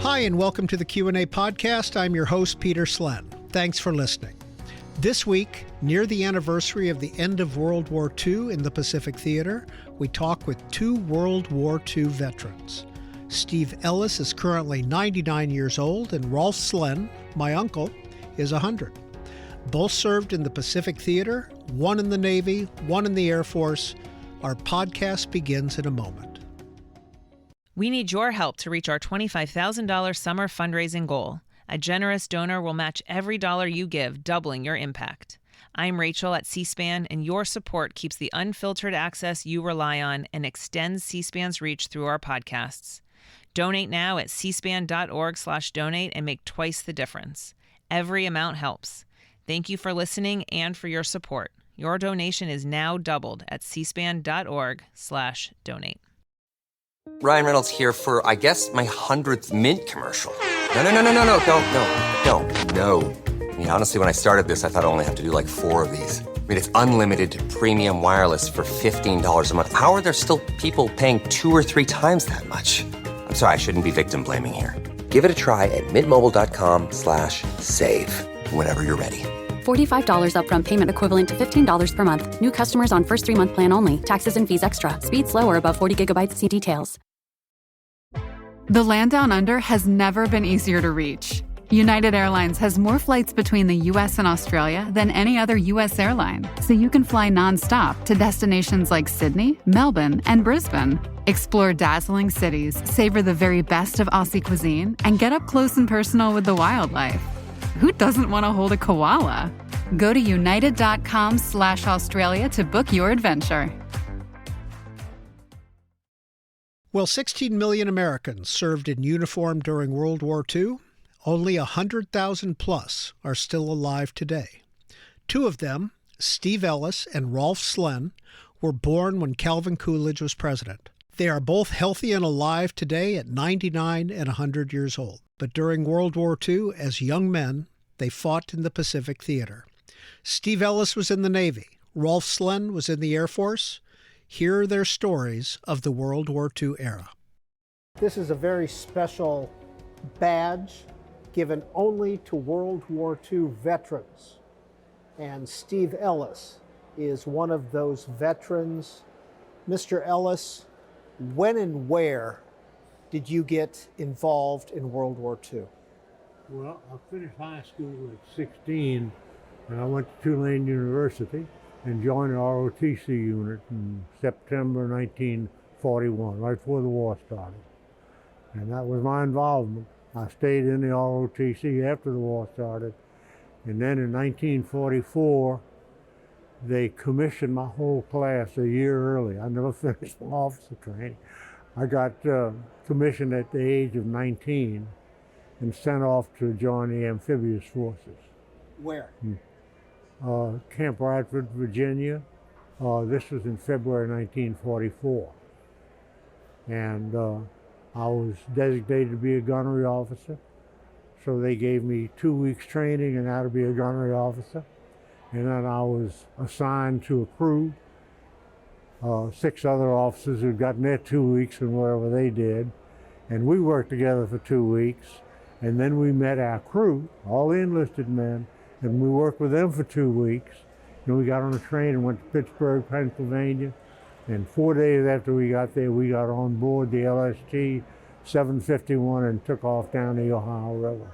Hi, and welcome to the Q&A podcast. I'm your host, Peter Slen. Thanks for listening. This week, near the anniversary of the end of World War II in the Pacific Theater, we talk with two World War II veterans. Steve Ellis is currently 99 years old, and Rolf Slen, my uncle, is 100. Both served in the Pacific Theater, one in the Navy, one in the Air Force. Our podcast begins in a moment. We need your help to reach our $25,000 summer fundraising goal. A generous donor will match every dollar you give, doubling your impact. I'm Rachel at C-SPAN, and your support keeps the unfiltered access you rely on and extends C-SPAN's reach through our podcasts. Donate now at cspan.org/donate and make twice the difference. Every amount helps. Thank you for listening and for your support. Your donation is now doubled at cspan.org/donate. Ryan Reynolds here for, I guess, my 100th Mint commercial. No, don't. I mean, honestly, when I started this, I thought I only have to do like 4 of these. I mean, it's unlimited premium wireless for $15 a month. How are there still people paying 2 or 3 times that much? I'm sorry, I shouldn't be victim blaming here. Give it a try at mintmobile.com/save. Whenever you're ready. $45 upfront payment equivalent to $15 per month. New customers on first 3-month plan only. Taxes and fees extra. Speed slower above 40 gigabytes. See details. The land down under has never been easier to reach. United Airlines has more flights between the U.S. and Australia than any other U.S. airline, so you can fly nonstop to destinations like Sydney, Melbourne, and Brisbane. Explore dazzling cities, savor the very best of Aussie cuisine, and get up close and personal with the wildlife. Who doesn't want to hold a koala? Go to united.com/Australia to book your adventure. Well, 16 million Americans served in uniform during World War II. Only 100,000 plus are still alive today. 2 of them, Steve Ellis and Rolf Slen, were born when Calvin Coolidge was president. They are both healthy and alive today at 99 and 100 years old. But during World War II, as young men, they fought in the Pacific Theater. Steve Ellis was in the Navy. Rolf Slen was in the Air Force. Here are their stories of the World War II era. This is a very special badge given only to World War II veterans. And Steve Ellis is one of those veterans. Mr. Ellis, when and where did you get involved in World War II? Well, I finished high school at 16, and I went to Tulane University and joined the ROTC unit in September 1941, right before the war started. And that was my involvement. I stayed in the ROTC after the war started, and then in 1944, they commissioned my whole class a year early. I never finished my officer training. I got commissioned at the age of 19 and sent off to join the amphibious forces. Where? Camp Radford, Virginia. This was in February 1944. And I was designated to be a gunnery officer. So they gave me 2 weeks training in how to be a gunnery officer. And then I was assigned to a crew. 6 other officers who'd gotten their 2 weeks and whatever they did. And we worked together for 2 weeks. And then we met our crew, all the enlisted men, and we worked with them for 2 weeks. And we got on a train and went to Pittsburgh, Pennsylvania. And 4 days after we got there, we got on board the LST 751 and took off down the Ohio River.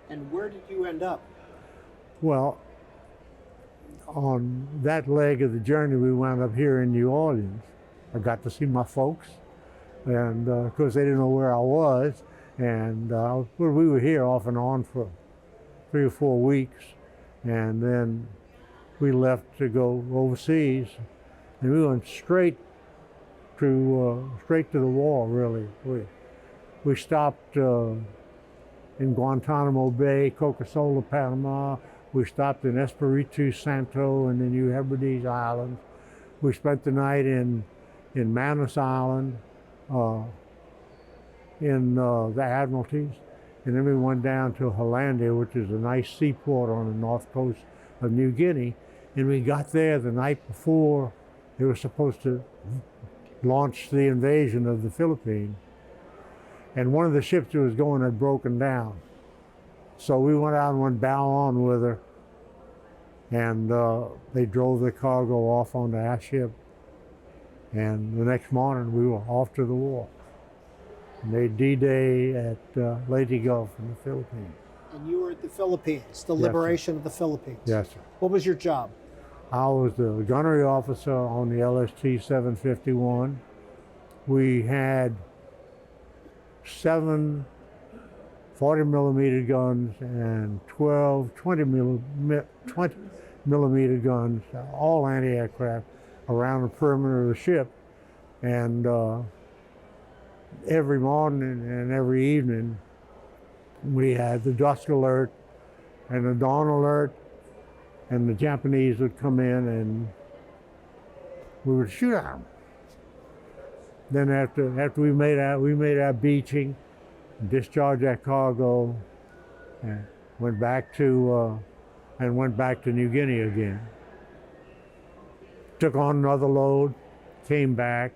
And where did you end up? Well, on that leg of the journey, we wound up here in New Orleans. I got to see my folks, and of course they didn't know where I was. And we were here off and on for 3 or 4 weeks, and then we left to go overseas, and we went straight to the war. Really, we stopped in Guantanamo Bay, Coca-Cola, Panama. We stopped in Espiritu Santo and the New Hebrides Islands. We spent the night in Manus Island, in the Admiralties, and then we went down to Hollandia, which is a nice seaport on the north coast of New Guinea, and we got there the night before They were supposed to launch the invasion of the Philippines. And one of the ships that was going had broken down. So we went out and went bow on with her. And they drove the cargo off onto our ship. And the next morning we were off to the war. And they D-Day at Leyte Gulf in the Philippines. And you were at the Philippines, the Yes, liberation of the Philippines. Yes, sir. What was your job? I was the gunnery officer on the LST 751. We had 7 40 millimeter guns and 12 20 millimeter guns, all anti-aircraft, around the perimeter of the ship. And every morning and every evening, we had the dusk alert and the dawn alert, and the Japanese would come in and we would shoot at them. Then after we made our beaching, discharged our cargo, and went back to New Guinea again. Took on another load, came back.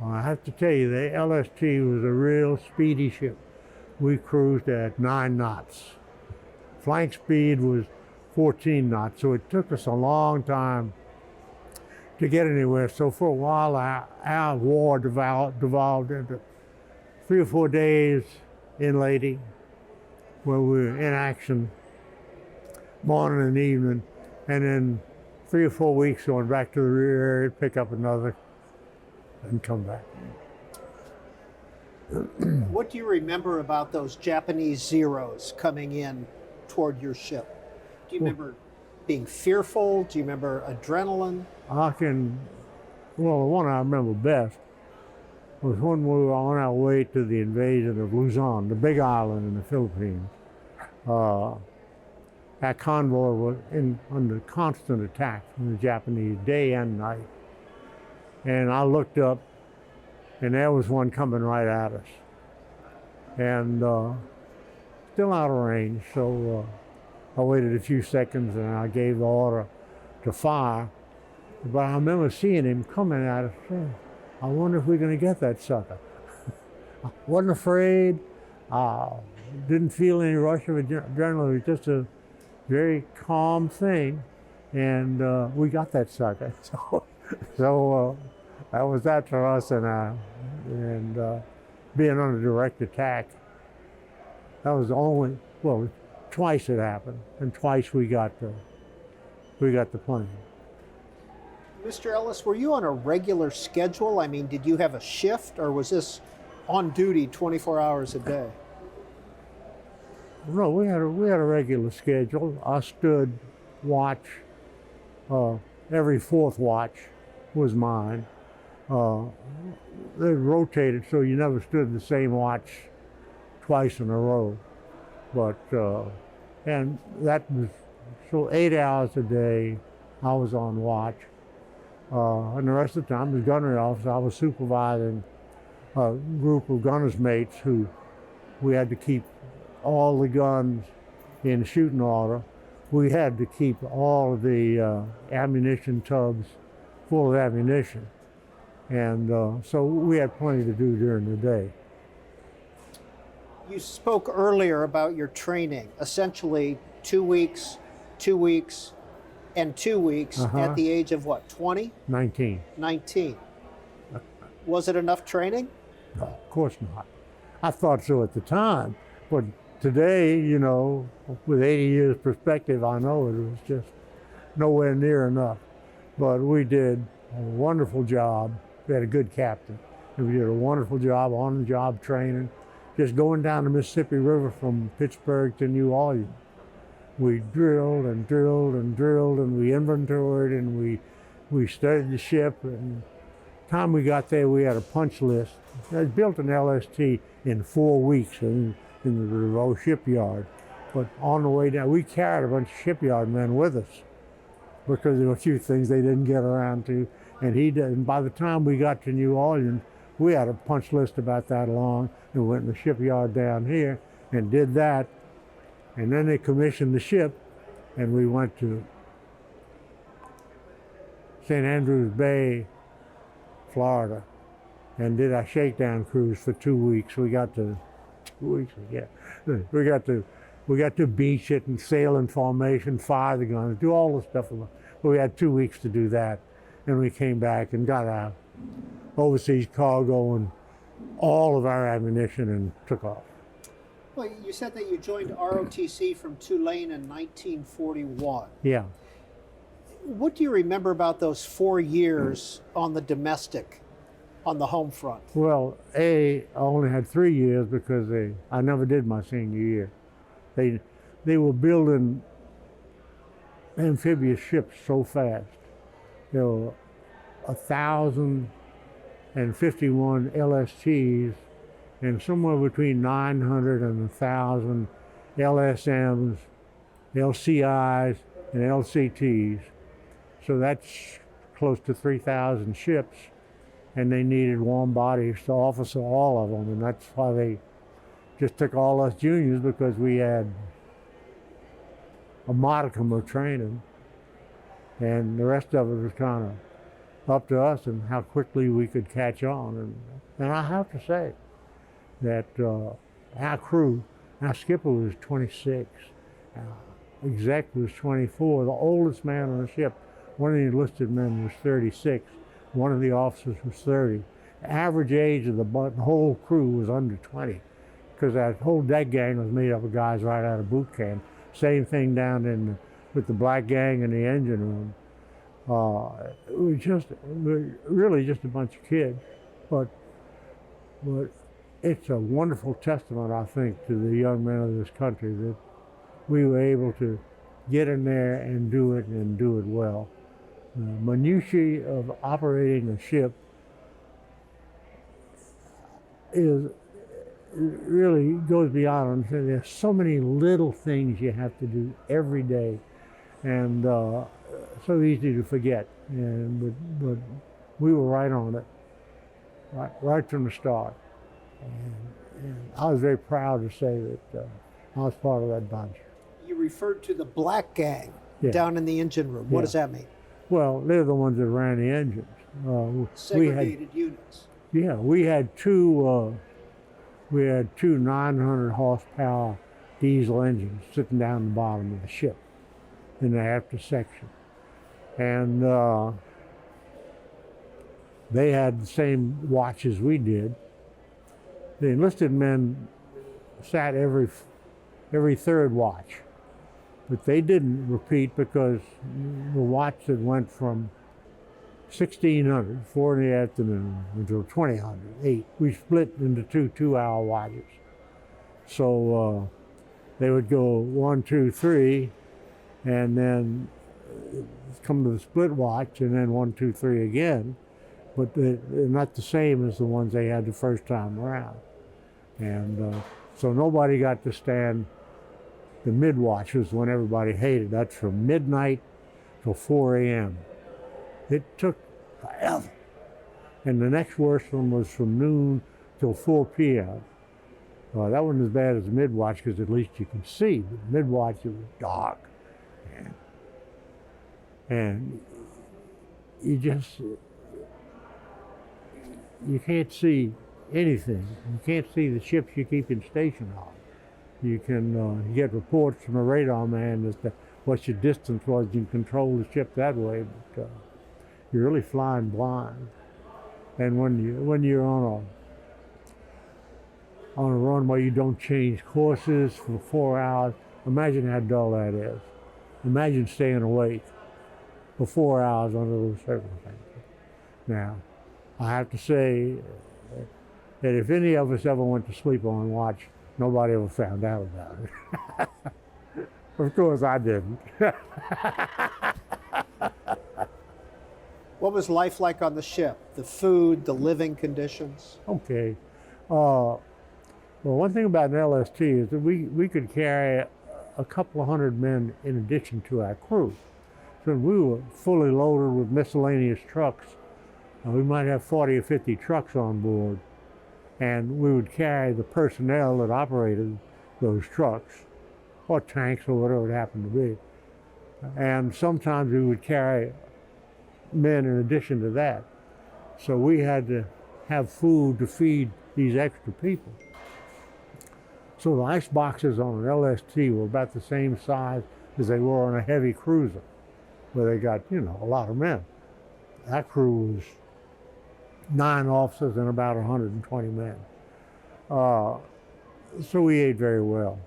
I have to tell you, the LST was a real speedy ship. We cruised at 9 knots. Flank speed was 14 knots, so it took us a long time to get anywhere. So for a while, our war devolved into 3 or 4 days in Leyte, where we were in action morning and evening, and then 3 or 4 weeks going back to the rear area, pick up another, and come back. What do you remember about those Japanese Zeros coming in toward your ship? Do you remember being fearful? Do you remember adrenaline? The one I remember best was when we were on our way to the invasion of Luzon, the big island in the Philippines. Our convoy was under constant attack from the Japanese day and night. And I looked up, and there was one coming right at us. And still out of range, so I waited a few seconds and I gave the order to fire. But I remember seeing him coming at us. I wonder if we're going to get that sucker. I wasn't afraid. Didn't feel any rush of adrenaline. It was just a very calm thing, and we got that sucker. So that was that for us, and being under direct attack. That was the only, twice it happened, and twice we got the plane. Mr. Ellis, were you on a regular schedule? I mean, did you have a shift, or was this on duty 24 hours a day? No, we had a regular schedule. I stood watch. Every fourth watch was mine. They rotated, so you never stood the same watch twice in a row. But and that was so 8 hours a day. I was on watch. And the rest of the time, as gunnery officer, I was supervising a group of gunners' mates who we had to keep all the guns in shooting order. We had to keep all of the ammunition tubs full of ammunition. And so we had plenty to do during the day. You spoke earlier about your training, essentially 2 weeks, 2 weeks, and 2 weeks at the age of what, 20? 19. 19. Was it enough training? No, of course not. I thought so at the time, but today, with 80 years perspective, I know it was just nowhere near enough. But we did a wonderful job. We had a good captain, and we did a wonderful job on-the-job training, just going down the Mississippi River from Pittsburgh to New Orleans. We drilled and drilled and drilled, and we inventoried, and we studied the ship. And the time we got there, we had a punch list. I built an LST in 4 weeks in the Revaux shipyard. But on the way down, we carried a bunch of shipyard men with us because there were a few things they didn't get around to. And he did. And by the time we got to New Orleans, we had a punch list about that long, and went in the shipyard down here and did that. And then they commissioned the ship, and we went to St. Andrews Bay, Florida, and did our shakedown cruise for 2 weeks. We got to 2 weeks, yeah. We got to beach it and sail in formation, fire the guns, do all the stuff. But we had 2 weeks to do that, and we came back and got our overseas cargo and all of our ammunition and took off. Well, you said that you joined ROTC from Tulane in 1941. Yeah. What do you remember about those 4 years on the domestic, on the home front? Well, I only had 3 years because I never did my senior year. They were building amphibious ships so fast. There were 1,051 LSTs and somewhere between 900 and 1,000 LSMs, LCIs, and LCTs. So that's close to 3,000 ships, and they needed warm bodies to officer all of them, and that's why they just took all us juniors, because we had a modicum of training, and the rest of it was kind of up to us and how quickly we could catch on. And I have to say that our crew, our skipper was 26, exec was 24, the oldest man on the ship, one of the enlisted men was 36, one of the officers was 30. The average age of the whole crew was under 20, because that whole deck gang was made up of guys right out of boot camp. Same thing down with the black gang in the engine room. It was really just a bunch of kids, but it's a wonderful testament, I think, to the young men of this country that we were able to get in there and do it well. The minutiae of operating a ship really goes beyond. There's so many little things you have to do every day, and so easy to forget. But we were right on it, right from the start. And I was very proud to say that I was part of that bunch. You referred to the black gang Yeah. down in the engine room. What Yeah. does that mean? Well, they're the ones that ran the engines. Segregated units. Yeah, we had two 900 horsepower diesel engines sitting down the bottom of the ship in the after section, and they had the same watch as we did. The enlisted men sat every third watch, but they didn't repeat because the watch that went from 1600, 4 in the afternoon, until 2000, 8. We split into two 2-hour watches. So they would go 1, 2, 3, and then come to the split watch, and then 1, 2, 3 again. But they're not the same as the ones they had the first time around. And so nobody got to stand the mid-watch, was when everybody hated. That's from midnight till 4 a.m. It took forever. And the next worst one was from noon till 4 p.m. That wasn't as bad as the mid-watch, because at least you can see. But mid-watch, it was dark. And you can't see anything. You can't see the ships you're keeping station on. You can get reports from a radar man as to what your distance was. You can control the ship that way, but you're really flying blind. And when you're on a run where you don't change courses for 4 hours, imagine how dull that is. Imagine staying awake for 4 hours under those circumstances. Now, I have to say that if any of us ever went to sleep on watch, nobody ever found out about it. Of course, I didn't. What was life like on the ship? The food, the living conditions? Okay. Well, one thing about an LST is that we could carry a couple of hundred men in addition to our crew. So we were fully loaded with miscellaneous trucks. We might have 40 or 50 trucks on board, and we would carry the personnel that operated those trucks, or tanks, or whatever it happened to be. And sometimes we would carry men in addition to that. So we had to have food to feed these extra people. So the ice boxes on an LST were about the same size as they were on a heavy cruiser, where they got, a lot of men. That crew was 9 officers and about 120 men. So we ate very well.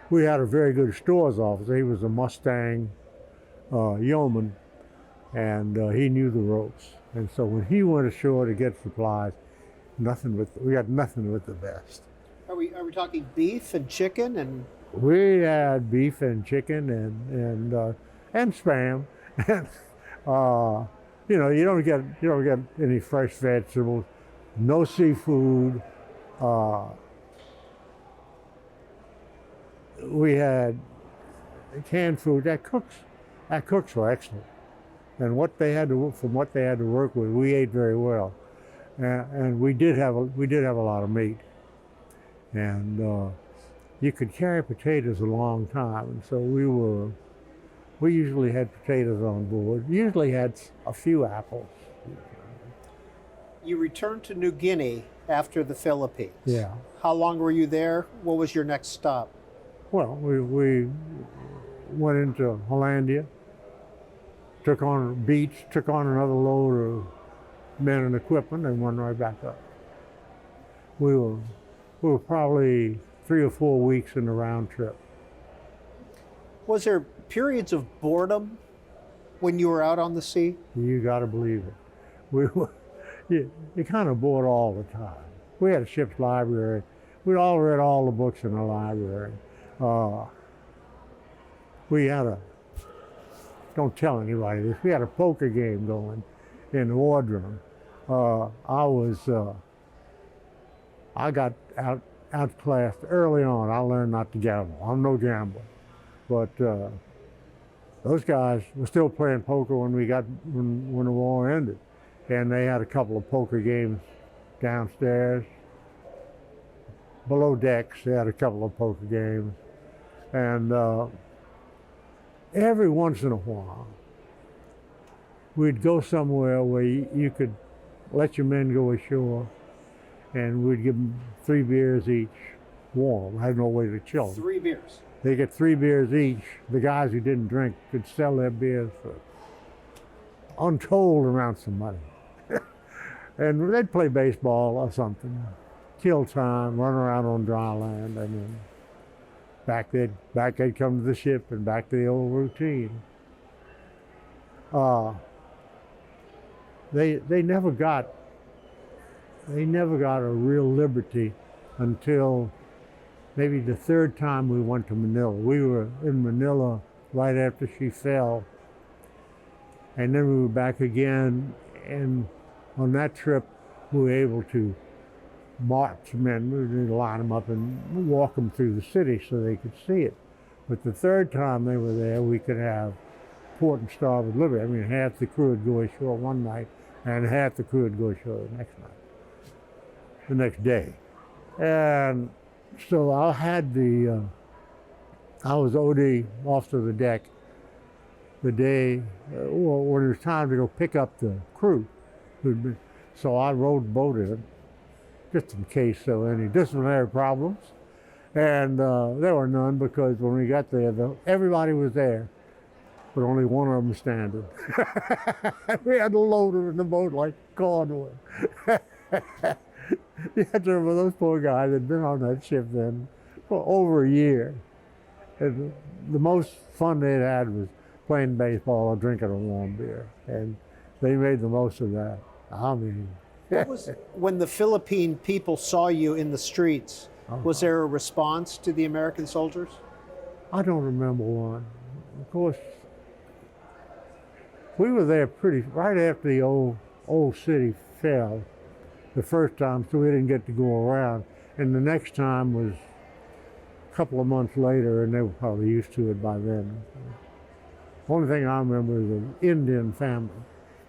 We had a very good stores officer. He was a Mustang yeoman, and he knew the ropes. And so when he went ashore to get supplies, we got nothing but the best. Are we talking beef and chicken and? We had beef and chicken and spam. You don't get any fresh vegetables, no seafood. We had canned food. That cooks were excellent, and from what they had to work with, we ate very well, and we did have a lot of meat, and you could carry potatoes a long time, and so we usually had potatoes on board. Usually had a few apples. You returned to New Guinea after the Philippines. Yeah. How long were you there? What was your next stop? Well, we went into Hollandia, took on a beach, took on another load of men and equipment, and went right back up. We were probably 3 or 4 weeks in the round trip. Was there periods of boredom when you were out on the sea? You got to believe it. You kind of bored all the time. We had a ship's library. We all read all the books in the library. We had don't tell anybody this, we had a poker game going in the wardroom. I got outclassed early on. I learned not to gamble. I'm no gambler. But those guys were still playing poker when the war ended. And they had a couple of poker games downstairs. Below decks, they had a couple of poker games. And every once in a while, we'd go somewhere where you could let your men go ashore, and we'd give them 3 beers each, warm. I had no way to chill them. 3 beers? They get 3 beers each. The guys who didn't drink could sell their beers for untold amounts of money. And they'd play baseball or something, kill time, run around on dry land, and then back they'd come to the ship and back to the old routine. They never got a real liberty until maybe the 3rd time we went to Manila. We were in Manila right after she fell, and then we were back again, and on that trip we were able to march men. We'd line them up and walk them through the city so they could see it. But the 3rd time they were there, we could have port and starboard liberty. I mean, half the crew would go ashore one night, and half the crew would go ashore the next day. And so I was OD off to the deck the day when it was time to go pick up the crew. So I rowed the boat in, just in case there were any disciplinary problems. And there were none, because when we got there, everybody was there, but only one of them standing. We had to load her in the boat like cordwood. You had to remember, those poor guys had been on that ship then for over a year. And the most fun they'd had was playing baseball or drinking a warm beer. And they made the most of that. I mean... What was, when the Philippine people saw you in the streets, was there a response to the American soldiers? I don't remember one. Of course, we were there right after the old city fell the first time, so we didn't get to go around. And the next time was a couple of months later, and they were probably used to it by then. The only thing I remember is an Indian family,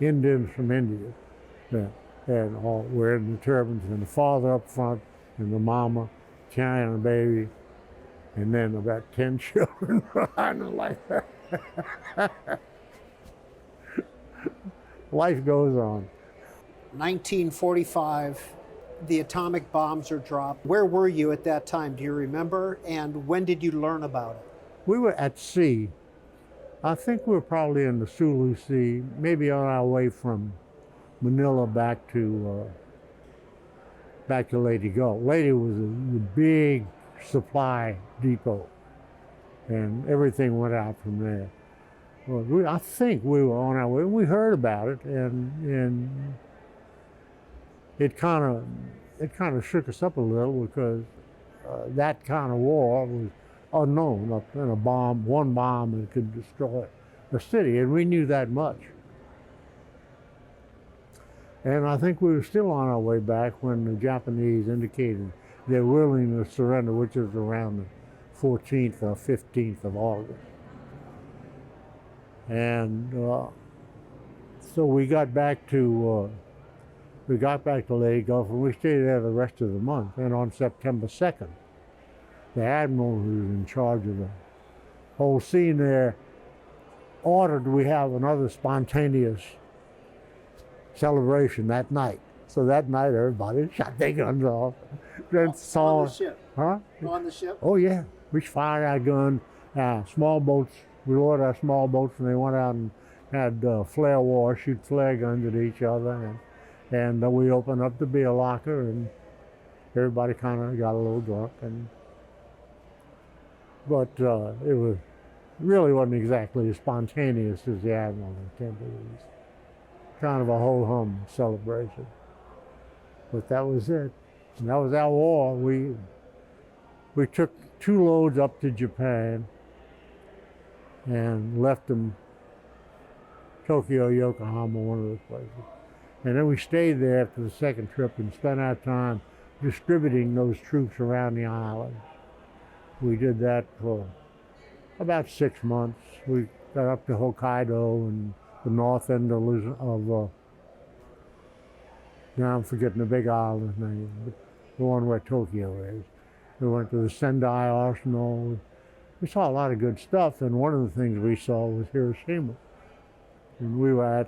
Indians from India, and all wearing the turbans, and the father up front, and the mama carrying a baby, and then about 10 children behind them like that. life goes on. 1945, the atomic bombs are dropped. Where were you at that time? Do you remember? And when did you learn about it? We were at sea. I think we were probably in the Sulu Sea, maybe on our way from Manila back to Leyte Gulf. Leyte was a big supply depot, and everything went out from there. Well, I think we were on our way. We heard about it, and it kind of shook us up a little because that kind of war was unknown. Up in one bomb that could destroy a city, and we knew that much. And I think we were still on our way back when the Japanese indicated their willingness to surrender, which was around the 14th or 15th of August. And so we got back to Leyte Gulf, and we stayed there the rest of the month. And on September 2nd, the admiral who was in charge of the whole scene there ordered we have another spontaneous celebration that night. So that night, everybody shot their guns off. On the ship? Huh? On the ship? Oh, yeah. We fired our guns, small boats. We lowered our small boats, and they went out and had flare war, shoot flare guns at each other. And we opened up the beer locker, and everybody kind of got a little drunk. But it really wasn't exactly as spontaneous as the admiral intended. It was kind of a ho-hum celebration. But that was it. And that was our war. We took 2 loads up to Japan and left them Tokyo, Yokohama, one of those places. And then we stayed there after the second trip and spent our time distributing those troops around the island. We did that for about 6 months. We got up to Hokkaido and the north end of now I'm forgetting the big island's name, but the one where Tokyo is. We went to the Sendai Arsenal. We saw a lot of good stuff, and one of the things we saw was Hiroshima. And we were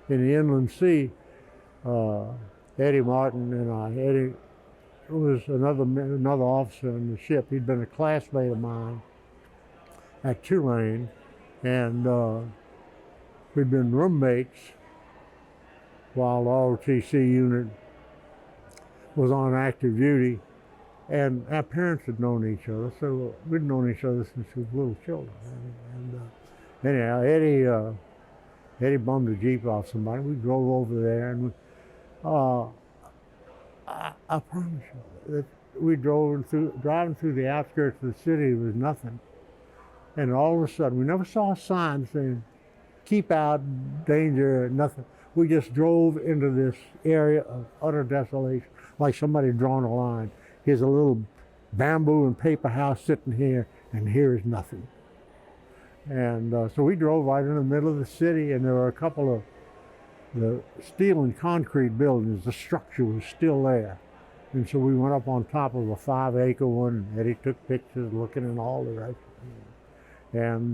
in the inland sea, Eddie Martin and I. Eddie was another officer in the ship. He'd been a classmate of mine at Tulane, and we'd been roommates while the ROTC unit was on active duty, and our parents had known each other, so we'd known each other since we were little children. And anyhow, Eddie bummed a Jeep off somebody. We drove over there, and I promise you that we driving through the outskirts of the city was nothing. And all of a sudden, we never saw a sign saying, keep out, danger, nothing. We just drove into this area of utter desolation, like somebody had drawn a line. Here's a little bamboo and paper house sitting here, and here is nothing. And so we drove right in the middle of the city, and there were a couple of the steel and concrete buildings. The structure was still there. And so we went up on top of a 5-acre one, and Eddie took pictures looking in all directions. And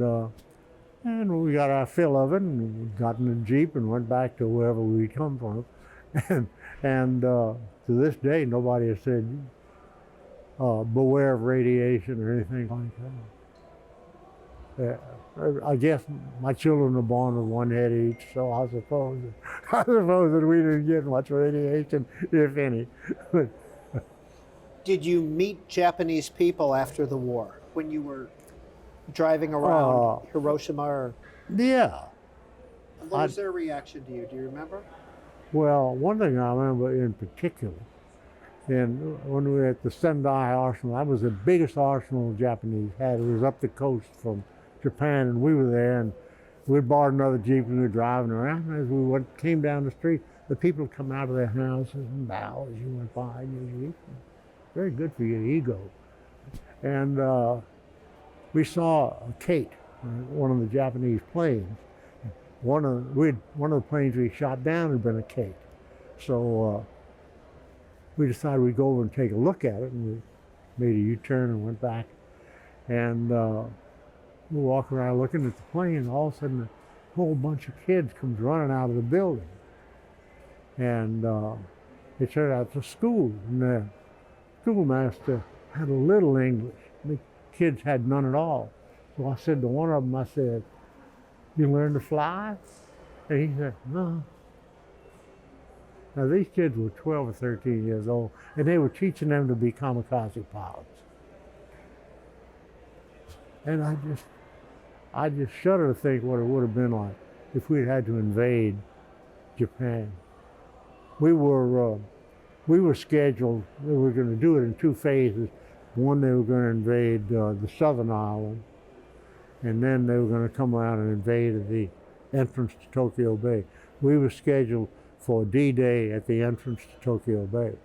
we got our fill of it, and we got in the Jeep and went back to wherever we'd come from. And to this day, nobody has said, beware of radiation or anything like that. I guess my children were born with one head each, so I suppose that we didn't get much radiation, if any. Did you meet Japanese people after the war when you were driving around Hiroshima? Or... Yeah. What was their reaction to you? Do you remember? Well, one thing I remember in particular, and when we were at the Sendai Arsenal, that was the biggest arsenal the Japanese had. It was up the coast from Japan, and we were there, and we'd borrowed another Jeep, and we were driving around. And as we came down the street, the people would come out of their houses and bow as you went by in your Jeep. Very good for your ego. And we saw a Kate, one of the Japanese planes. One of the planes we shot down had been a Kate. So we decided we'd go over and take a look at it, and we made a U-turn and went back. And we walked around looking at the plane, and all of a sudden whole bunch of kids comes running out of the building. And it turned out to school, and the schoolmaster had a little English. The kids had none at all. So I said to one of them, I said, "You learn to fly?" And he said, "No." Now these kids were 12 or 13 years old, and they were teaching them to be kamikaze pilots. And I just shudder to think what it would have been like if we'd had to invade Japan. We were scheduled, we were going to do it in two phases. One, they were going to invade the southern island, and then they were going to come around and invade the entrance to Tokyo Bay. We were scheduled for D-Day at the entrance to Tokyo Bay.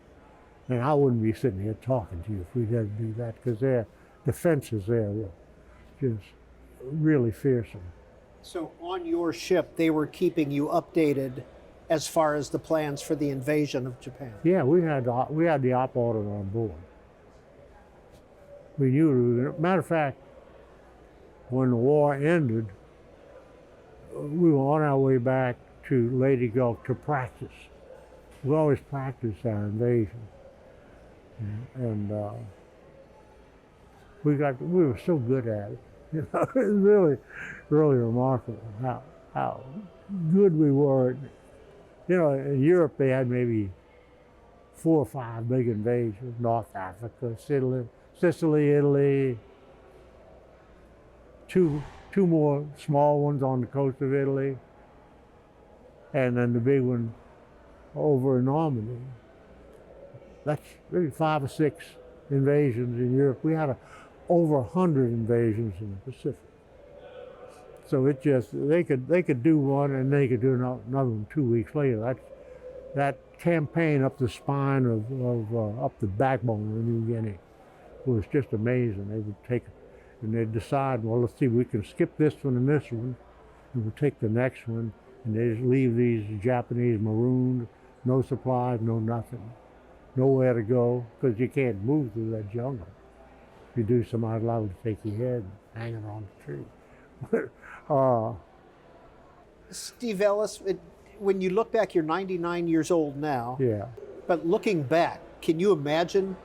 And I wouldn't be sitting here talking to you if we'd had to do that, because their defenses there were just really fearsome. So on your ship, they were keeping you updated as far as the plans for the invasion of Japan? Yeah, we had the op order on board. We knew, matter of fact, when the war ended, we were on our way back to Lady Gulf to practice. We always practiced our invasion. And we were so good at it. You know, it was really, really remarkable how good we were. You know, in Europe they had maybe 4 or 5 big invasions: North Africa, Sicily, Italy. Two more small ones on the coast of Italy, and then the big one over in Normandy. That's maybe 5 or 6 invasions in Europe. We had over 100 invasions in the Pacific. So it just, they could do one and they could do another one 2 weeks later. That campaign up the spine of up the backbone of New Guinea was just amazing. They would take it and they'd decide, well, let's see, we can skip this one and this one, and we'll take the next one, and they just leave these Japanese marooned, no supplies, no nothing, nowhere to go, because you can't move through that jungle. If you do, somebody's liable to take your head and hang it on the tree. Steve Ellis, when you look back, you're 99 years old now. Yeah. But looking back, can you imagine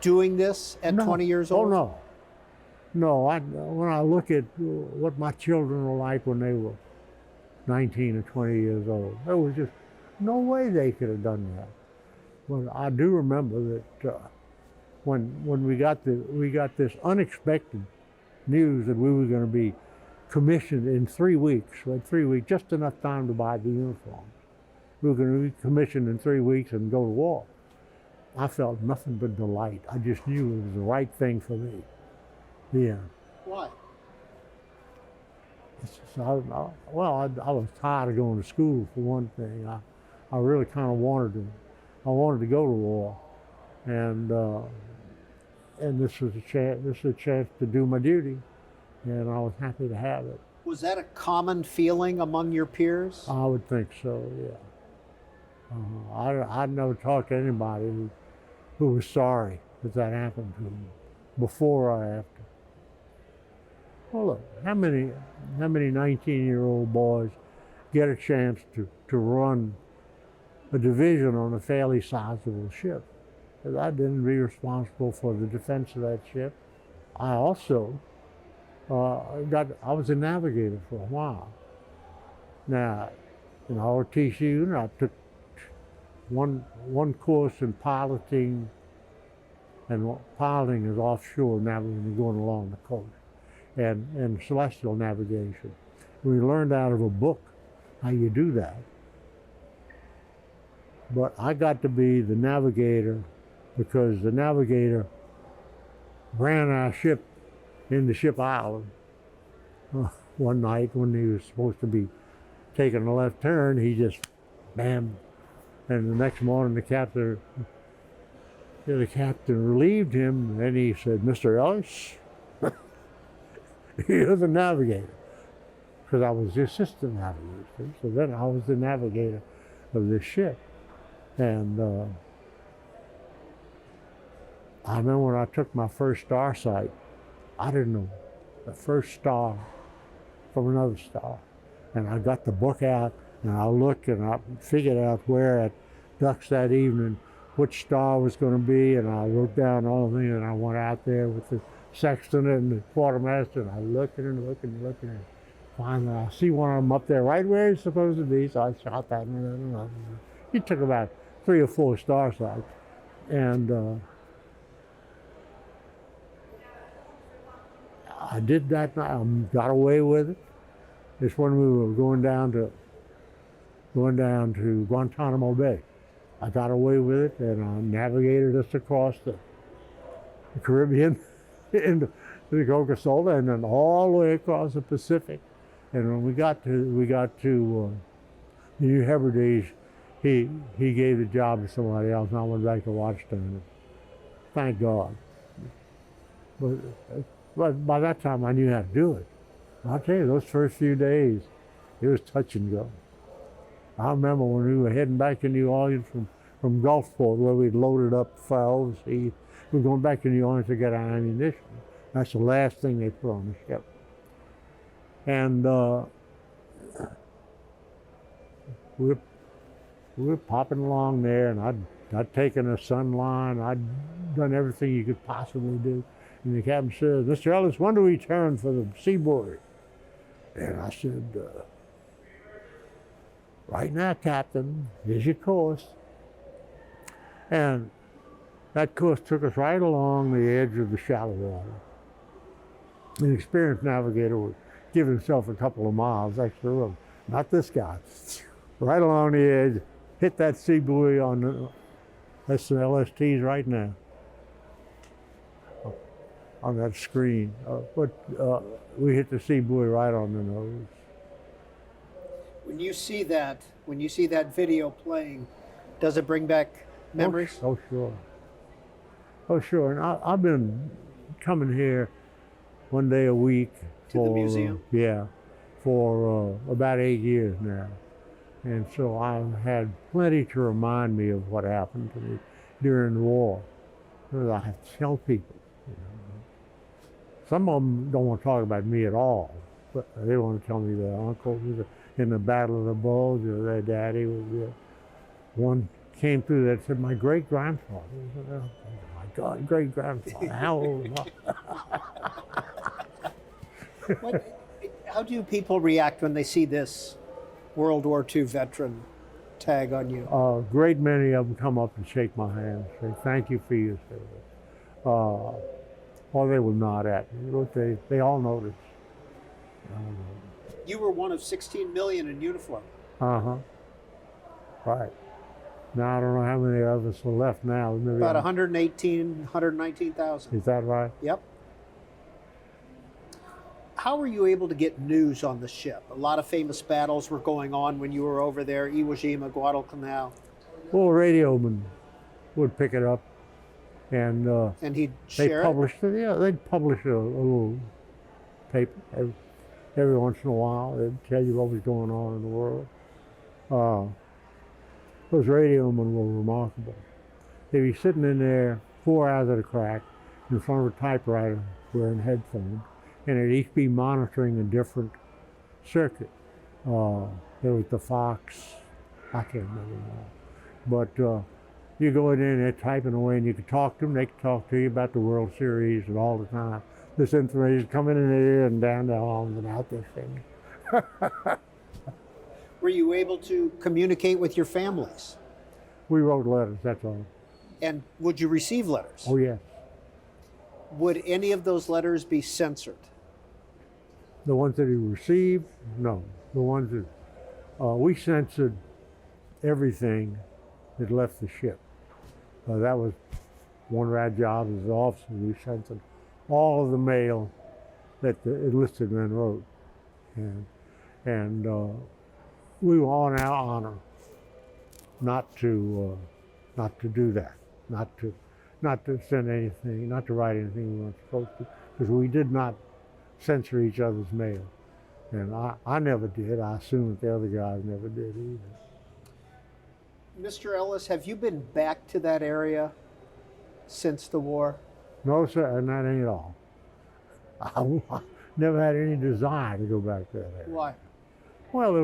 doing this at 20 years old? Oh, no. No, when I look at what my children were like when they were 19 or 20 years old, there was just no way they could have done that. Well, I do remember that when we got this unexpected news that we were going to be commissioned in 3 weeks. We had 3 weeks, just enough time to buy the uniforms. We were going to be commissioned in 3 weeks and go to war. I felt nothing but delight. I just knew it was the right thing for me. Yeah. Why? I was tired of going to school, for one thing. I really kind of wanted to go to war, and this was a chance to do my duty, and I was happy to have it. Was that a common feeling among your peers? I would think so, yeah. I'd never talked to anybody who was sorry that happened to them, before or after. Well, look, how many 19-year-old boys get a chance to run a division on a fairly sizable ship? Because I didn't be responsible for the defense of that ship. I also I was a navigator for a while. Now, in ROTC, I took one course in piloting, and piloting is offshore navigating, going along the coast, and celestial navigation. We learned out of a book how you do that. But I got to be the navigator because the navigator ran our ship into Ship Island. One night when he was supposed to be taking a left turn, he just, bam. And the next morning the captain relieved him, and he said, "Mr. Ellis, you're the navigator." Because I was the assistant navigator. So then I was the navigator of this ship. And I remember when I took my first star sight, I didn't know the first star from another star. And I got the book out, and I looked, and I figured out where at dusk that evening, which star was going to be, and I wrote down all the things, and I went out there with the sextant and the quartermaster, and I looking and looking and looking, and finally I see one of them up there right where he's supposed to be, so I shot that, and it took about 3 or 4 star sights, and I did that, I got away with it. It's when we were going down to Guantanamo Bay. I got away with it, and I navigated us across the Caribbean into the Coca-Cola, and then all the way across the Pacific. And when we got to the New Hebrides, he gave the job to somebody else, and I went back to Washington. Thank God. But by that time, I knew how to do it. I'll tell you, those first few days, it was touch and go. I remember when we were heading back to New Orleans from Gulfport, where we'd loaded up for overseas. We were going back to New Orleans to get our ammunition. That's the last thing they put on the ship. And we were popping along there, and I'd taken a sun line. I'd done everything you could possibly do. And the captain said, "Mr. Ellis, when do we turn for the seaboard?" And I said, "Right now, Captain, here's your course." And that course took us right along the edge of the shallow water. An experienced navigator would give himself a couple of miles extra room. Not this guy. Right along the edge, hit that sea buoy on the, that's the LSTs right now, on that screen. But we hit the sea buoy right on the nose. When you see that video playing, does it bring back memories? Oh, sure. Oh, sure. And I've been coming here one day a week to the museum. For about 8 years now, and so I've had plenty to remind me of what happened to me during the war. I have to tell people. You know. Some of them don't want to talk about me at all, but they want to tell me their uncle was in the Battle of the Bulge, or their daddy was there. One came through that said, "My great-grandfather." Oh my God, great-grandfather, how old am I? How do people react when they see this World War II veteran tag on you? A great many of them come up and shake my hand, say, "Thank you for your service." Or they will nod at me. They all notice. You were one of 16 million in uniform. Uh-huh. Right. Now I don't know how many of us are left now. Maybe about 119,000. Is that right? Yep. How were you able to get news on the ship? A lot of famous battles were going on when you were over there, Iwo Jima, Guadalcanal. Well, a radioman would pick it up, and he'd share it? Yeah, they'd publish a little paper every once in a while. They'd tell you what was going on in the world. Those radiomen were remarkable. They'd be sitting in there 4 hours at a crack in front of a typewriter wearing headphones, and they'd each be monitoring a different circuit. There was the Fox, I can't remember now. But you go in there and they're typing away, and you could talk to them. They could talk to you about the World Series and all the time. This information coming in there and down their arms and out their fingers. Were you able to communicate with your families? We wrote letters, that's all. And would you receive letters? Oh, yes. Would any of those letters be censored? The ones that he received? No. The ones that we censored everything that left the ship. That was one of our jobs as officers. We censored all of the mail that the enlisted men wrote, and we were on our honor not to do that, not to send anything, not to write anything we weren't supposed to, because we did not censor each other's mail. And I never did. I assume that the other guys never did either. Mr. Ellis, have you been back to that area since the war? No, sir, not any at all. I never had any desire to go back to that area. Why? Well, there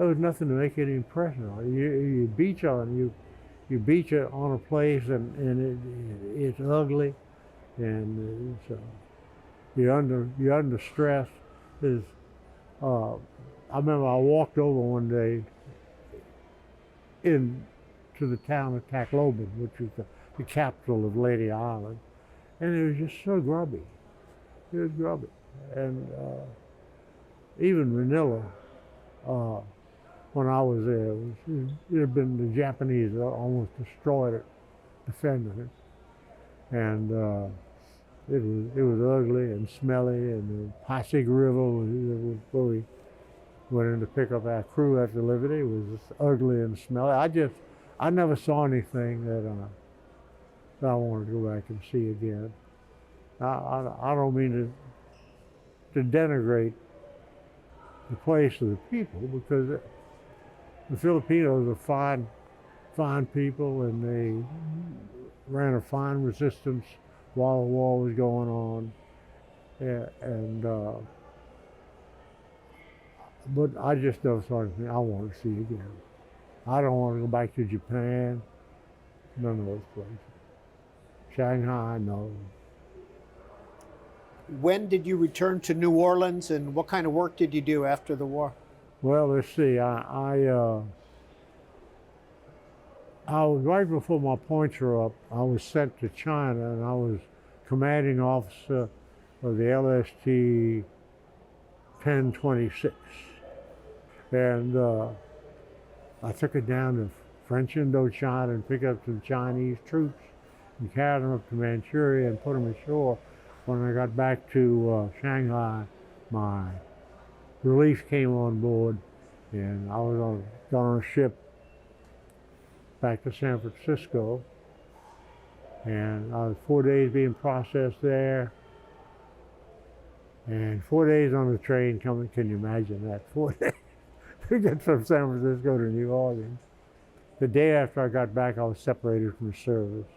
was nothing to make any impression on. You beach on a place and it's ugly, and you're under stress. I remember I walked over one day into the town of Tacloban, which is the capital of Lady Island, and it was just so grubby. It was grubby, and even Manila. When I was there, it had been the Japanese that almost destroyed it, defending it, and it was ugly and smelly. And the Pasig River, where we went in to pick up our crew after Liberty, was just ugly and smelly. I never saw anything that I wanted to go back and see again. I don't mean to denigrate the place or the people, because the Filipinos are fine people, and they ran a fine resistance while the war was going on. But I just never saw anything I wanted to see again. I don't want to go back to Japan, none of those places. Shanghai, no. When did you return to New Orleans, and what kind of work did you do after the war? Well, let's see. I was right before my points were up. I was sent to China, and I was commanding officer of the LST 1026, and I took it down to French Indochina and picked up some Chinese troops and carried them up to Manchuria and put them ashore. When I got back to Shanghai, my relief came on board, and I was got on a ship back to San Francisco, and I was 4 days being processed there, and 4 days on the train coming. Can you imagine that? 4 days to get from San Francisco to New Orleans. The day after I got back, I was separated from the service,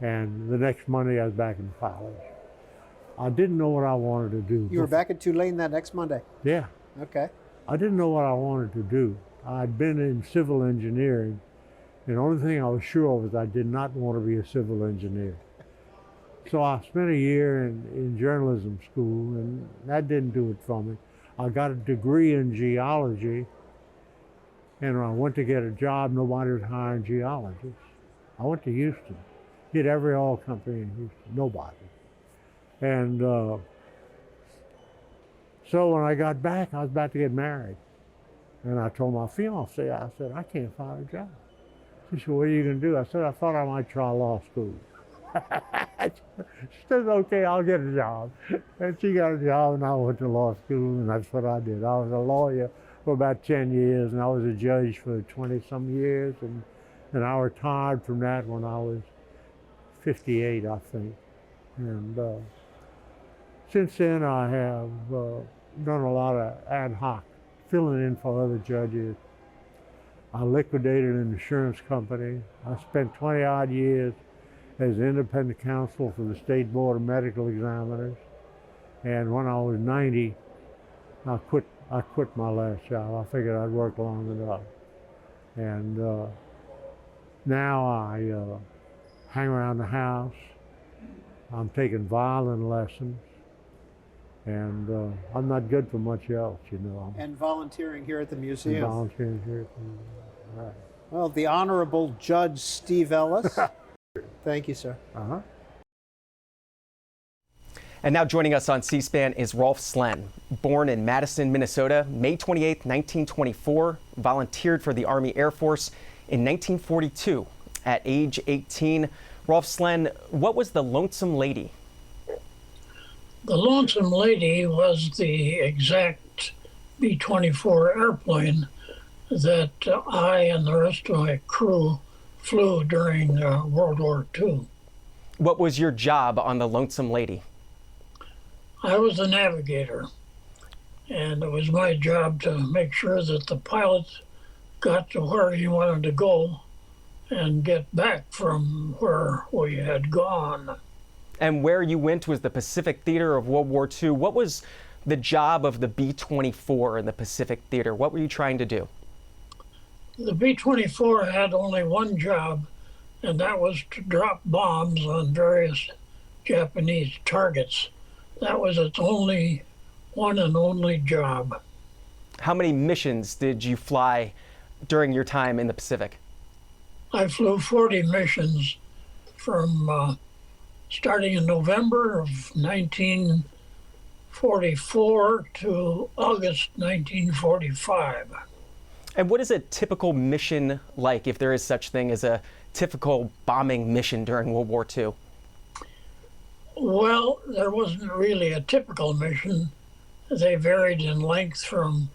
and the next Monday I was back in college. I didn't know what I wanted to do. You were back at Tulane that next Monday? Yeah. Okay. I didn't know what I wanted to do. I'd been in civil engineering, and the only thing I was sure of was I did not want to be a civil engineer. So I spent a year in journalism school, and that didn't do it for me. I got a degree in geology, and when I went to get a job, nobody was hiring geologists. I went to Houston, hit every oil company in Houston, nobody. And so when I got back, I was about to get married. And I told my fiance, I said, I can't find a job. She said, what are you going to do? I said, I thought I might try law school. She said, okay, I'll get a job. And she got a job, and I went to law school, and that's what I did. I was a lawyer for about 10 years, and I was a judge for 20-some years. And I retired from that when I was 58, I think. And since then, I have done a lot of ad hoc, filling in for other judges. I liquidated an insurance company. I spent 20-odd years as independent counsel for the State Board of Medical Examiners. And when I was 90, I quit my last job. I figured I'd worked long enough. And now I hang around the house. I'm taking violin lessons, and I'm not good for much else, you know. And volunteering here at the museum. Volunteering here at the museum, right. Well, the Honorable Judge Steve Ellis. Thank you, sir. Uh-huh. And now joining us on C-SPAN is Rolf Slen. Born in Madison, Minnesota, May 28, 1924, volunteered for the Army Air Force in 1942. At age 18, Rolf Slen, what was the Lonesome Lady? The Lonesome Lady was the exact B-24 airplane that I and the rest of my crew flew during World War II. What was your job on the Lonesome Lady? I was the navigator, and it was my job to make sure that the pilot got to where he wanted to go and get back from where we had gone. And where you went was the Pacific Theater of World War II. What was the job of the B-24 in the Pacific Theater? What were you trying to do? The B-24 had only one job, and that was to drop bombs on various Japanese targets. That was its only one and only job. How many missions did you fly during your time in the Pacific? I flew 40 missions from starting in November of 1944 to August 1945. And what is a typical mission like, if there is such thing as a typical bombing mission during World War II? Well, there wasn't really a typical mission. They varied in length from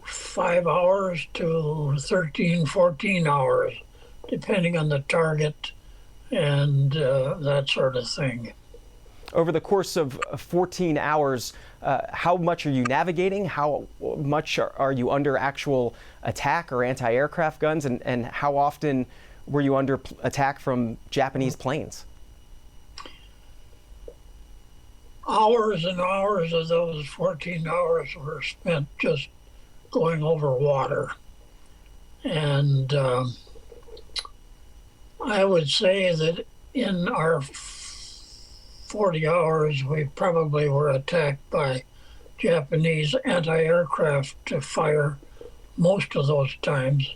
5 hours to 13, 14 hours, depending on the target and that sort of thing. Over the course of 14 hours, how much are you navigating? How much are you under actual attack or anti-aircraft guns? And how often were you under attack from Japanese planes? Hours and hours of those 14 hours were spent just going over water. And I would say that in our 40 hours, we probably were attacked by Japanese anti-aircraft fire most of those times,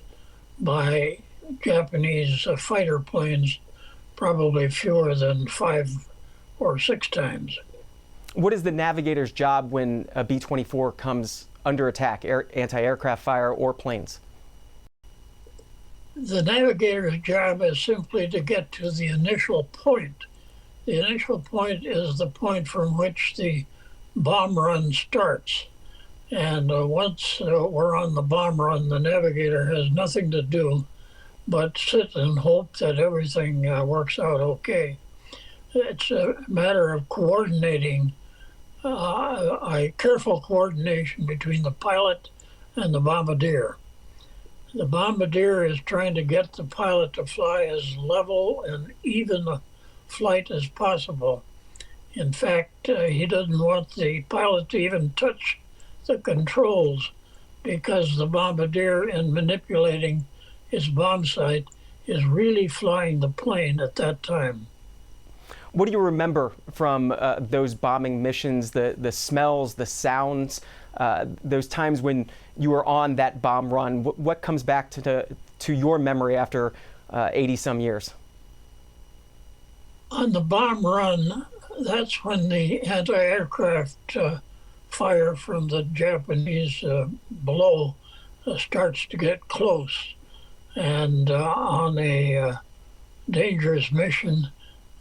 by Japanese fighter planes probably fewer than 5 or 6 times. What is the navigator's job when a B-24 comes under attack, anti-aircraft fire or planes? The navigator's job is simply to get to the initial point. The initial point is the point from which the bomb run starts. And once we're on the bomb run, the navigator has nothing to do but sit and hope that everything works out okay. It's a matter of coordinating, a careful coordination between the pilot and the bombardier. The bombardier is trying to get the pilot to fly as level and even a flight as possible. In fact, he doesn't want the pilot to even touch the controls, because the bombardier, in manipulating his bomb sight, is really flying the plane at that time. What do you remember from those bombing missions, the smells, the sounds, those times when you were on that bomb run? What comes back to your memory after 80-some years? On the bomb run, that's when the anti-aircraft fire from the Japanese below starts to get close. And on a dangerous mission,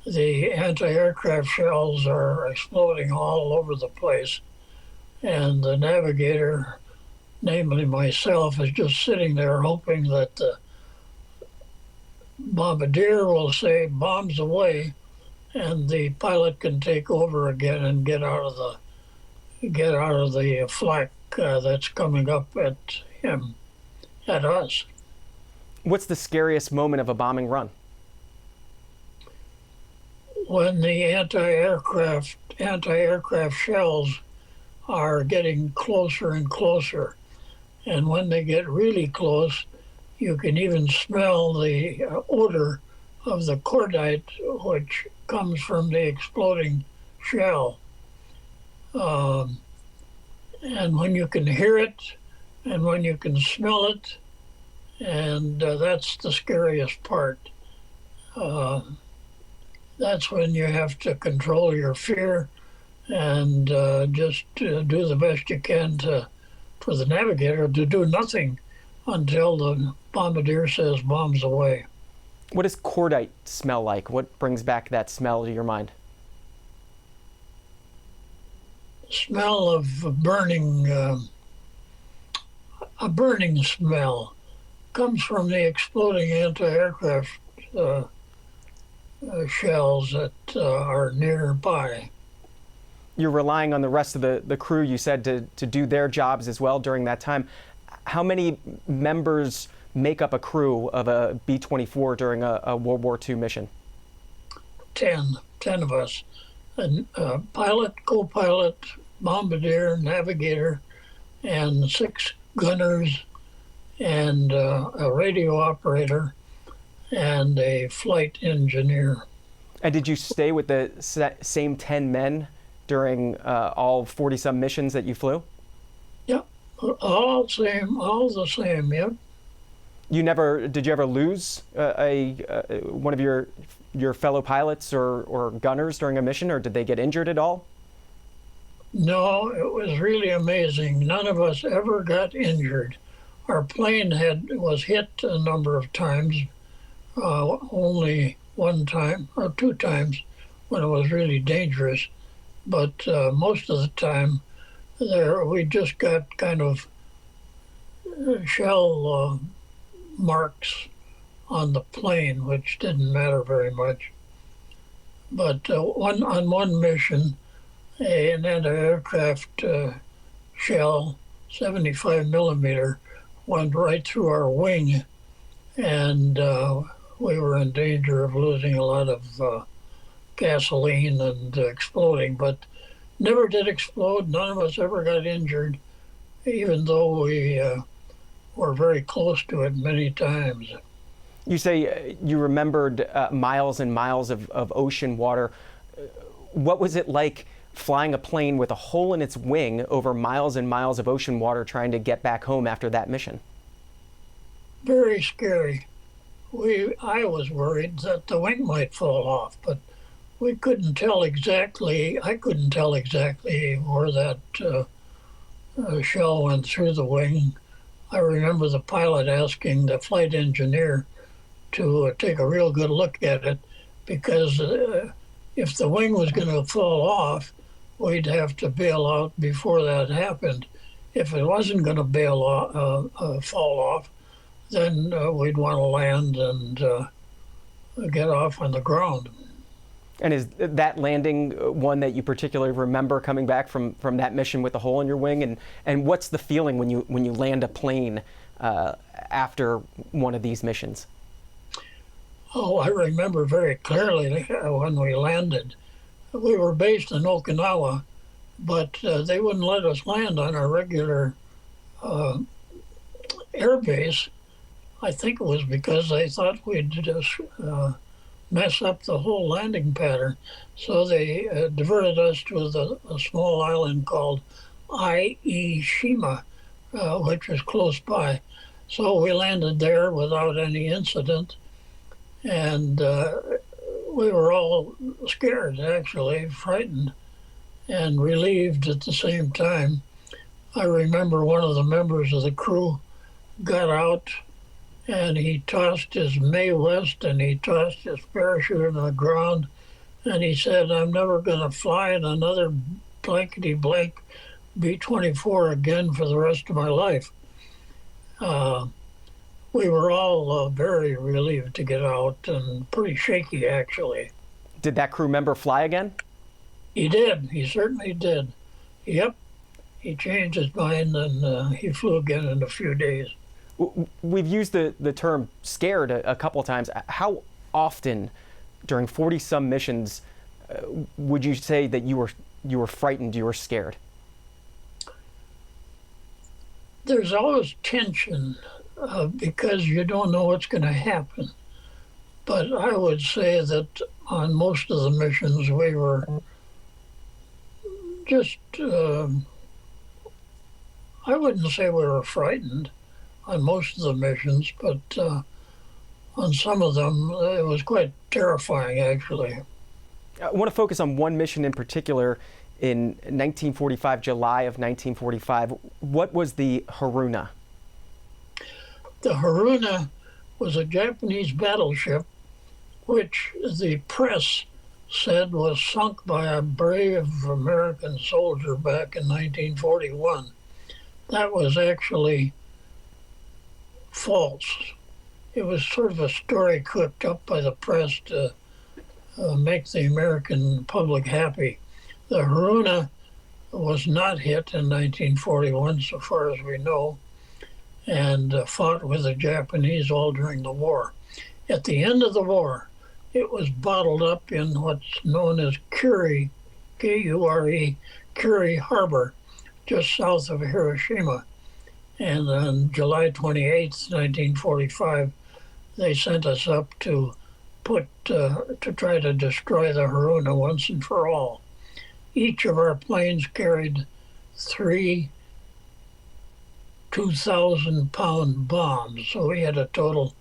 the anti-aircraft shells are exploding all over the place. And the navigator, namely myself, is just sitting there hoping that the bombardier will say bombs away, and the pilot can take over again and get out of the flak that's coming up at him, at us. What's the scariest moment of a bombing run? When the anti-aircraft shells are getting closer and closer, and when they get really close, you can even smell the odor of the cordite, which comes from the exploding shell. And when you can hear it, and when you can smell it, and that's the scariest part. That's when you have to control your fear and just do the best you can for the navigator to do nothing until the bombardier says bombs away. What does cordite smell like? What brings back that smell to your mind? Smell of a burning smell comes from the exploding anti-aircraft shells that are nearby. You're relying on the rest of the crew, you said, to do their jobs as well during that time. How many members make up a crew of a B-24 during a World War II mission? 10 of us. A pilot, co-pilot, bombardier, navigator, and 6 gunners, and a radio operator, and a flight engineer. And did you stay with the same 10 men during all 40-some missions that you flew? Yep, all the same, yep. Did you ever lose one of your fellow pilots or gunners during a mission, or did they get injured at all? No, it was really amazing. None of us ever got injured. Our plane was hit a number of times, only one time or 2 times when it was really dangerous. But most of the time, we just got kind of shell marks on the plane, which didn't matter very much. But on one mission, an anti-aircraft shell, 75 millimeter, went right through our wing, and we were in danger of losing a lot of gasoline and exploding, but never did explode. None of us ever got injured, even though we were very close to it many times. You say you remembered miles and miles of ocean water. What was it like flying a plane with a hole in its wing over miles and miles of ocean water trying to get back home after that mission? Very scary. I was worried that the wing might fall off, but we couldn't tell exactly. I couldn't tell exactly where that shell went through the wing. I remember the pilot asking the flight engineer to take a real good look at it, because if the wing was going to fall off, we'd have to bail out before that happened. If it wasn't going to fall off, then we'd want to land and get off on the ground. And is that landing one that you particularly remember, coming back from that mission with the hole in your wing? And what's the feeling when you land a plane after one of these missions? Oh, I remember very clearly when we landed. We were based in Okinawa, but they wouldn't let us land on our regular air base. I think it was because they thought we'd just mess up the whole landing pattern. So they diverted us to a small island called Aishima, which is close by. So we landed there without any incident. And we were all scared, actually, frightened and relieved at the same time. I remember one of the members of the crew got out and he tossed his Mae West and he tossed his parachute on the ground, and he said, "I'm never going to fly in another blankety blank B-24 again for the rest of my life." We were all very relieved to get out, and pretty shaky, actually. Did that crew member fly again? He did. He certainly did. Yep. He changed his mind, and he flew again in a few days. We've used the term scared a couple of times. How often during 40-some missions would you say that you were frightened, you were scared? There's always tension because you don't know what's going to happen. But I would say that on most of the missions we were just, I wouldn't say we were frightened on most of the missions, but on some of them it was quite terrifying, actually. I want to focus on one mission in particular in 1945, July of 1945. What was the Haruna? The Haruna was a Japanese battleship which the press said was sunk by a brave American soldier back in 1941. That was actually false. It was sort of a story cooked up by the press to make the American public happy. The Haruna was not hit in 1941, so far as we know, and fought with the Japanese all during the war. At the end of the war, it was bottled up in what's known as Kure, K-U-R-E, Kure Harbor, just south of Hiroshima. And on July 28th, 1945, they sent us up to try to destroy the Haruna once and for all. Each of our planes carried 3 2,000-pound bombs, so we had a total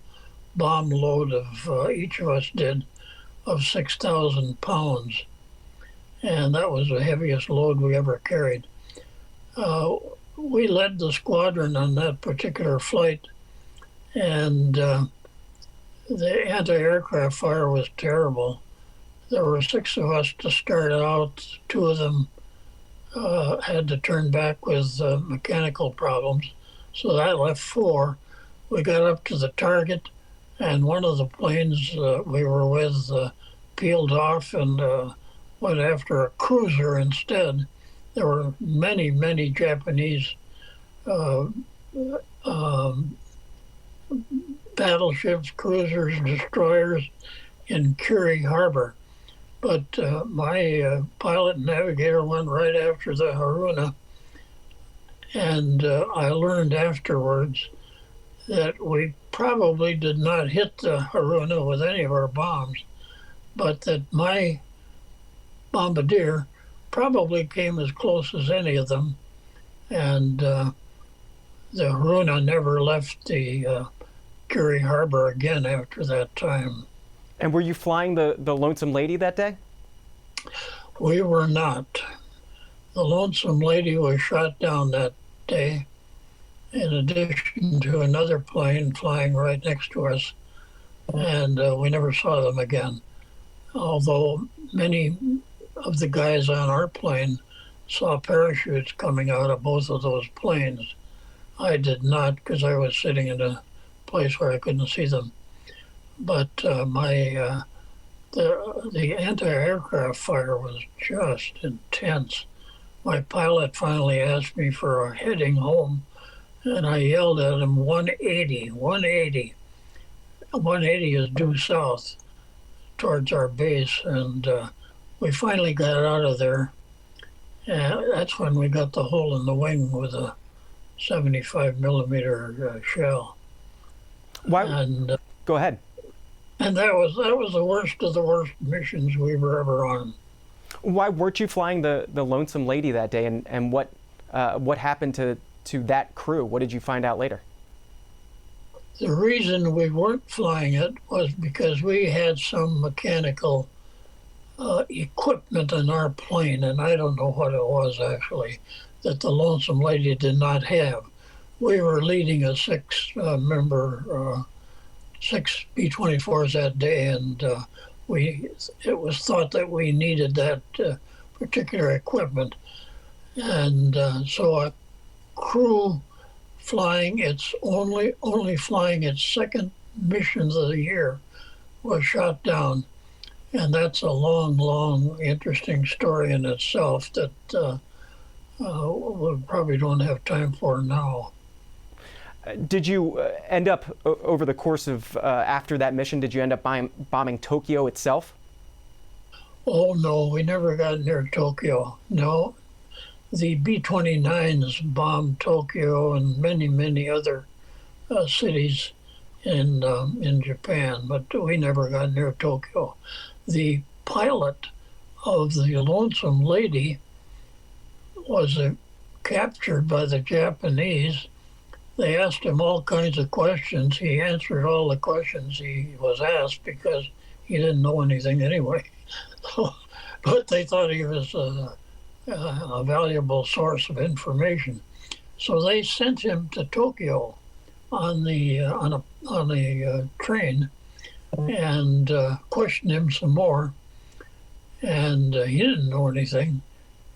bomb load of, each of us did, of 6,000 pounds. And that was the heaviest load we ever carried. We led the squadron on that particular flight, and the anti-aircraft fire was terrible. There were 6 of us to start out. 2 of them had to turn back with mechanical problems, so that left 4. We got up to the target, and one of the planes we were with peeled off and went after a cruiser instead. There were many, many Japanese battleships, cruisers, destroyers in Kure Harbor. But my pilot and navigator went right after the Haruna, and I learned afterwards that we probably did not hit the Haruna with any of our bombs, but that my bombardier probably came as close as any of them, and the Haruna never left the Kure Harbor again after that time. And were you flying the Lonesome Lady that day? We were not. The Lonesome Lady was shot down that day, in addition to another plane flying right next to us, and we never saw them again. Although many of the guys on our plane saw parachutes coming out of both of those planes. I did not, because I was sitting in a place where I couldn't see them. But the anti-aircraft fire was just intense. My pilot finally asked me for a heading home, and I yelled at him, 180, 180. 180 is due south towards our base, and we finally got out of there. And that's when we got the hole in the wing with a 75 millimeter shell. Why? And go ahead. And that was the worst of the worst missions we were ever on. Why weren't you flying the Lonesome Lady that day, and what happened to that crew? What did you find out later? The reason we weren't flying it was because we had some mechanical equipment in our plane, and I don't know what it was actually, that the Lonesome Lady did not have. We were leading a 6 B-24s that day, and it was thought that we needed that particular equipment. And so a crew flying only flying its 2nd missions of the year was shot down. And that's a long, interesting story in itself that we probably don't have time for now. Did you end up, over the course of after that mission, did you end up bombing Tokyo itself? Oh, no, we never got near Tokyo. No, the B-29s bombed Tokyo and many, many other cities in Japan, but we never got near Tokyo. The pilot of the Lonesome Lady was captured by the Japanese. They asked him all kinds of questions. He answered all the questions he was asked because he didn't know anything anyway. But they thought he was a valuable source of information. So they sent him to Tokyo on a train and questioned him some more. And he didn't know anything.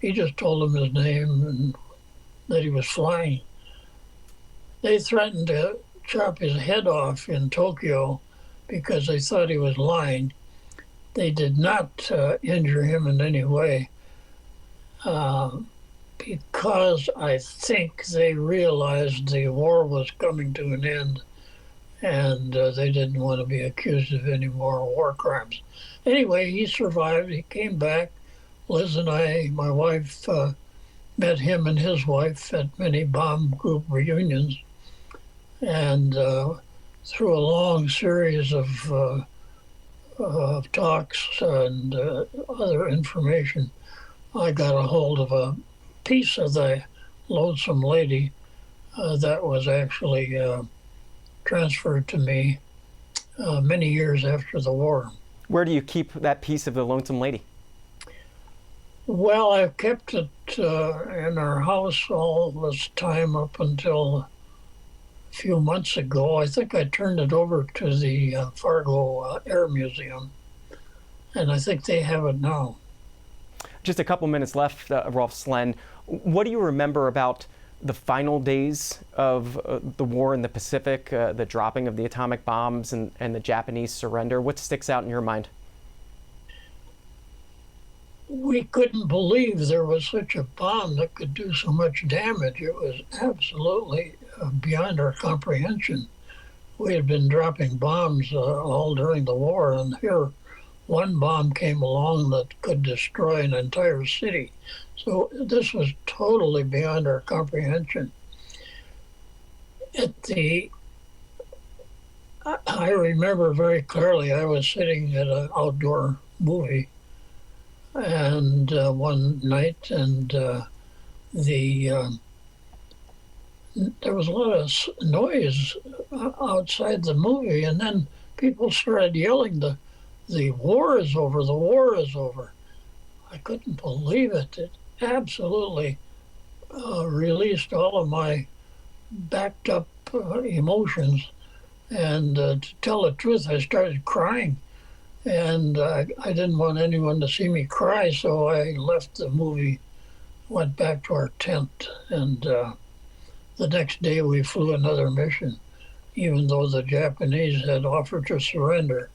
He just told them his name and that he was flying. They threatened to chop his head off in Tokyo because they thought he was lying. They did not injure him in any way because I think they realized the war was coming to an end, and they didn't want to be accused of any more war crimes. Anyway, he survived. He came back. Liz and I, my wife, met him and his wife at many bomb group reunions. And through a long series of talks and other information, I got a hold of a piece of the Lonesome Lady that was actually transferred to me many years after the war. Where do you keep that piece of the Lonesome Lady? Well, I've kept it in our house all this time up until a few months ago. I think I turned it over to the Fargo Air Museum, and I think they have it now. Just a couple minutes left, Rolf Slen. What do you remember about the final days of the war in the Pacific, the dropping of the atomic bombs and the Japanese surrender? What sticks out in your mind? We couldn't believe there was such a bomb that could do so much damage. It was absolutely beyond our comprehension. We had been dropping bombs all during the war, and here one bomb came along that could destroy an entire city. So this was totally beyond our comprehension. I remember very clearly I was sitting at an outdoor movie and one night, and there was a lot of noise outside the movie, and then people started yelling, the war is over, the war is over. I couldn't believe it. It absolutely released all of my backed up emotions. And to tell the truth, I started crying. And I didn't want anyone to see me cry, so I left the movie, went back to our tent. And the next day we flew another mission, even though the Japanese had offered to surrender.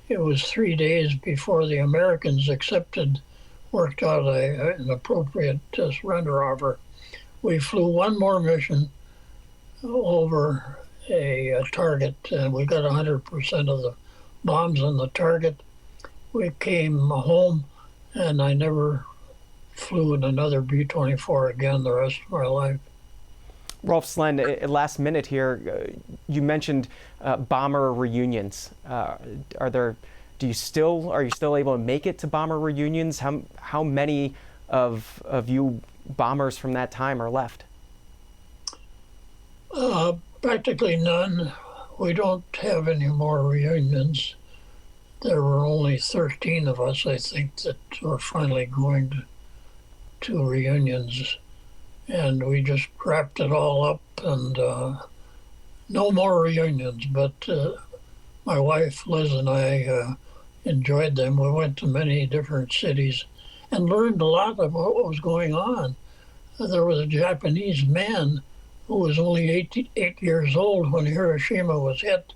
It was 3 days before the Americans worked out an appropriate surrender offer. We flew one more mission over a target, and we got 100% of the bombs on the target. We came home, and I never flew in another B-24 again the rest of my life. Rolf Slen, last minute here, you mentioned bomber reunions. Are you still able to make it to bomber reunions? How many of you bombers from that time are left? Practically none. We don't have any more reunions. There were only 13 of us, I think, that were finally going to reunions. And we just wrapped it all up, and no more reunions. But my wife, Liz, and I enjoyed them. We went to many different cities and learned a lot of what was going on. There was a Japanese man who was only 8 years old when Hiroshima was hit.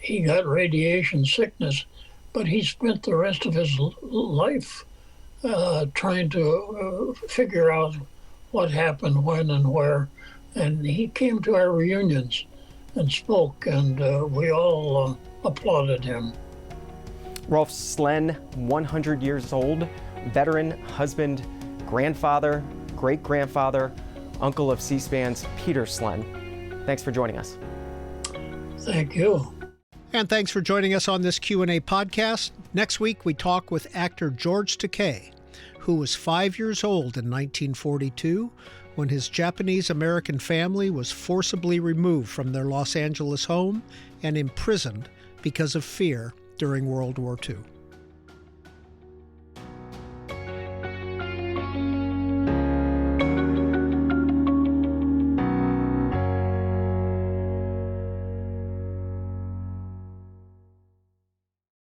He got radiation sickness, but he spent the rest of his life trying to figure out what happened, when, and where. And he came to our reunions and spoke, and we all applauded him. Rolf Slen, 100 years old, veteran, husband, grandfather, great-grandfather, uncle of C-SPAN's Peter Slen. Thanks for joining us. Thank you. And thanks for joining us on this Q&A podcast. Next week, we talk with actor George Takei, who was 5 years old in 1942 when his Japanese-American family was forcibly removed from their Los Angeles home and imprisoned because of fear during World War II.